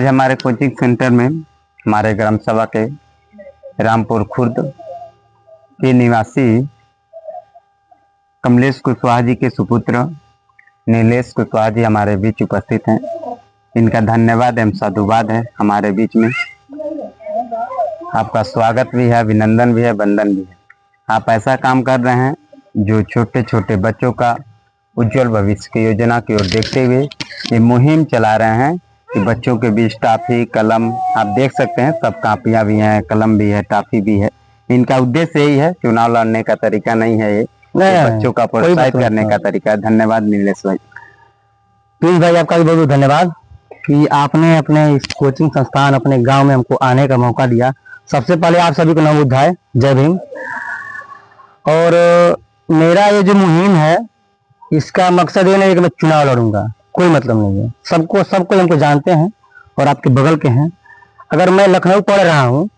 हमारे coaching centre में हमारे ग्राम सभा के रामपुर खुर्द के निवासी कमलेश कुशवाहा जी के सुपुत्र नीलेश कुशवाहा जी हमारे बीच उपस्थित हैं। इनका धन्यवाद एवं साधुवाद है हमारे बीच में। आपका स्वागत भी है, अभिनंदन भी है, वंदन भी है। आप ऐसा काम कर रहे हैं जो छोटे छोटे बच्चों का उज्जवल भविष्य की योजना की ओर देखते हुए ये मुहिम चला रहे हैं कि बच्चों के बीच टॉफी कलम आप देख सकते हैं, सब कापियां भी हैं, कलम भी है, टॉफी भी है। इनका उद्देश्य यही है, चुनाव लड़ने का तरीका नहीं है, ये बच्चों का प्रोत्साहित करने का तरीका है। धन्यवाद नीलेश भाई। प्लीज भाई आपका भी बहुत बहुत धन्यवाद कि आपने अपने इस कोचिंग संस्थान अपने गांव में हमको आने का मौका दिया। सबसे पहले आप सभी को नमो बुद्धाय, जय भीम। और मेरा ये जो मुहिम है इसका मकसद ये नहीं है कि मैं चुनाव लड़ूंगा, कोई मतलब नहीं है। सबको हमको जानते हैं और आपके बगल के हैं। अगर मैं लखनऊ पढ़ रहा हूँ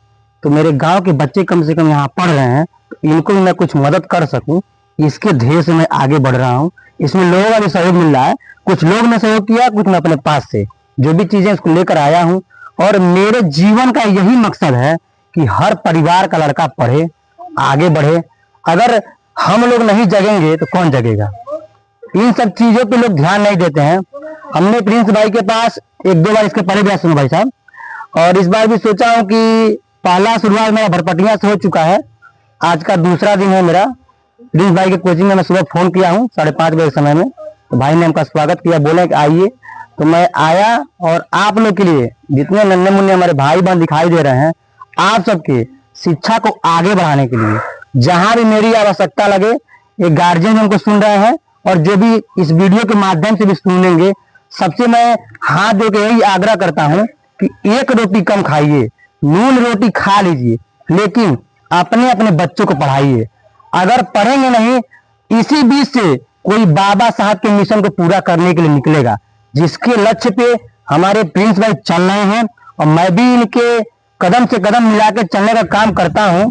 तो मेरे गांव के बच्चे कम से कम यहाँ पढ़ रहे हैं, तो इनको मैं कुछ मदद कर सकूं, इसके ध्येय से मैं आगे बढ़ रहा हूँ। इसमें लोगों का भी सहयोग मिल रहा है, कुछ लोग ने सहयोग किया, कुछ मैं अपने पास से जो भी चीजें इसको लेकर आया हूँ। और मेरे जीवन का यही मकसद है कि हर परिवार का लड़का पढ़े, आगे बढ़े। अगर हम लोग नहीं जगेंगे तो कौन जगेगा? इन सब चीजों पे लोग ध्यान नहीं देते हैं। हमने प्रिंस भाई के पास एक दो बार इसके पहले भी सुना भाई साहब, और इस बार भी सोचा हूँ कि पहला शुरुआत मेरा भरपटिया से हो चुका है, आज का दूसरा दिन है मेरा। प्रिंस भाई के कोचिंग में मैं सुबह फोन किया हूँ 5:30 बजे समय में, तो भाई ने हमका स्वागत किया, बोले कि आइए। तो मैं आया और आप लोग के लिए जितने नन्हे मुन्ने हमारे भाई बहन दिखाई दे रहे हैं, आप सबके शिक्षा को आगे बढ़ाने के लिए जहां भी मेरी आवश्यकता लगे, एक गार्जियन हमको सुन रहे हैं और जो भी इस वीडियो के माध्यम से भी सुनेंगे, सबसे मैं हाथ जोड़ के यही आग्रह करता हूं कि एक रोटी कम खाइए, नून रोटी खा लीजिए, लेकिन अपने अपने बच्चों को पढ़ाइए। अगर पढ़ेंगे नहीं, इसी बीच से कोई बाबा साहब के मिशन को पूरा करने के लिए निकलेगा, जिसके लक्ष्य पे हमारे प्रिंस भाई चल रहे हैं और मैं भी इनके कदम से कदम मिला के चलने का काम करता हूं।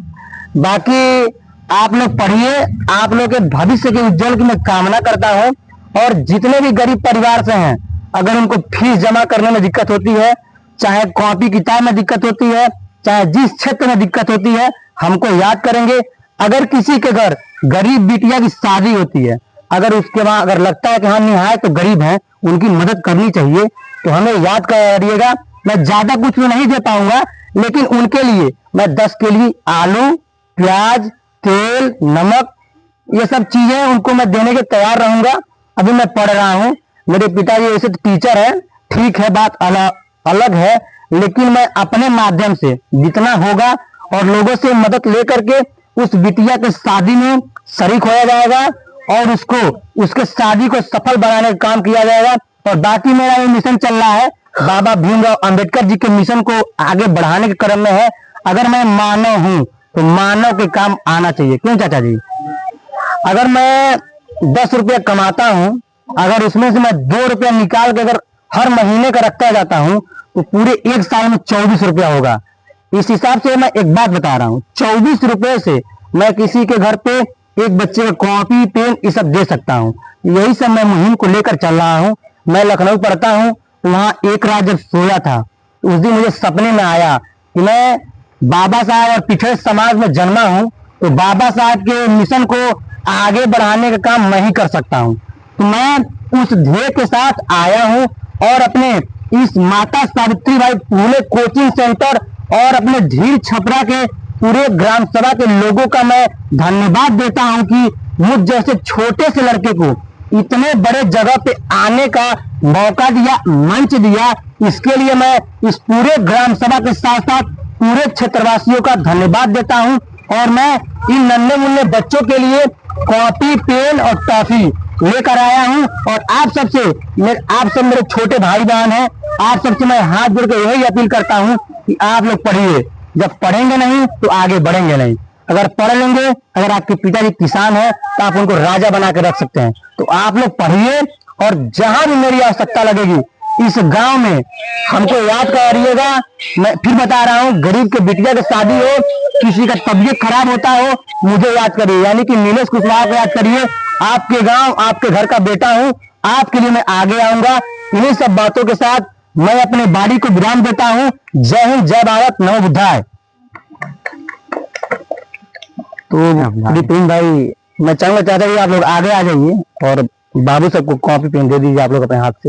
बाकी आप लोग पढ़िए, आप लोग के भविष्य के उज्जवल की मैं कामना करता हूं। और जितने भी गरीब परिवार से हैं, अगर उनको फीस जमा करने में दिक्कत होती है, चाहे कॉपी किताब में दिक्कत होती है, चाहे जिस क्षेत्र में दिक्कत होती है, हमको याद करेंगे। अगर किसी के घर गरीब बिटिया की शादी होती है, अगर उसके वहां अगर लगता है कि हाँ निहायत तो गरीब है, उनकी मदद करनी चाहिए, तो हमें याद करिएगा। मैं ज्यादा कुछ तो नहीं दे पाऊंगा, लेकिन उनके लिए मैं 10 के लिए आलू, प्याज, तेल, नमक, ये सब चीजें उनको मैं देने के तैयार रहूंगा। अभी मैं पढ़ रहा हूँ, मेरे पिताजी वैसे तो टीचर है, ठीक है, बात अलग है, लेकिन मैं अपने माध्यम से जितना होगा और लोगों से मदद लेकर के उस बिटिया के शादी में शरीक होया जाएगा और उसके शादी को सफल बनाने का काम किया जाएगा। और बाकी मेरा ये मिशन चल रहा है, बाबा भीमराव अंबेडकर जी के मिशन को आगे बढ़ाने के क्रम में है। अगर मैं मानव हूं तो मानव के काम आना चाहिए, क्यों चाचा जी? अगर मैं 10 रुपया कमाता हूं, अगर उसमें से मैं 2 रुपया निकाल के अगर हर महीने का रखता जाता हूं, तो पूरे एक साल में 24 रुपया होगा। इस हिसाब से मैं एक बात बता रहा हूं, 24 रुपए से मैं किसी के घर पे एक बच्चे का कॉपी पेन ये सब दे सकता हूं। यही सब मैं मुहिम को लेकर चल रहा हूं। मैं लखनऊ पढ़ता हूं, वहां एक रात जब सोया था, उस दिन मुझे सपने में आया कि मैं बाबा साहब और पिछड़े समाज में जन्मा हूं, तो बाबा साहब के मिशन को आगे बढ़ाने का काम मैं ही कर सकता हूं। तो मैं उस ध्येय के साथ आया हूं और अपने इस माता सावित्रीबाई फुले कोचिंग सेंटर और अपने धीर छपरा के पूरे ग्राम सभा के लोगों का मैं धन्यवाद देता हूं कि मुझ जैसे छोटे से लड़के को इतने बड़े जगह पे आने का मौका दिया, मंच दिया। इसके लिए मैं इस पूरे ग्राम सभा के साथ साथ पूरे क्षेत्रवासियों का धन्यवाद देता हूं। और मैं इन नन्हे मुन्ने बच्चों के लिए कॉपी पेन और टॉफी लेकर आया हूं। और आप सब मेरे छोटे भाई बहन हैं, आप सबसे मैं हाथ जोड़ के यही अपील करता हूं कि आप लोग पढ़िए। जब पढ़ेंगे नहीं तो आगे बढ़ेंगे नहीं। अगर पढ़ लेंगे, अगर आपके पिताजी किसान हैं तो आप उनको राजा बना के रख सकते हैं। तो आप लोग पढ़िए और जहां भी मेरी आवश्यकता लगेगी इस गांव में हमको याद करिएगा। मैं फिर बता रहा हूँ, गरीब के बिटिया की शादी हो, किसी का तबीयत खराब होता हो, मुझे याद करिए, यानी कि नीलेश कुशवाहा को याद करिए। आपके गांव, आपके घर का बेटा हूँ, आपके लिए मैं आगे आऊंगा। इन्हीं सब बातों के साथ मैं अपने बाड़ी को विराम देता हूँ। जय हिंद, जय भारत, नमो बुद्धाय। तो विपिन भाई, मैं चाहूंगा चाहता हूँ आप लोग आगे आ जाइए और बाबू सबको कॉपी पेन दे दीजिए आप लोग अपने हाथ से।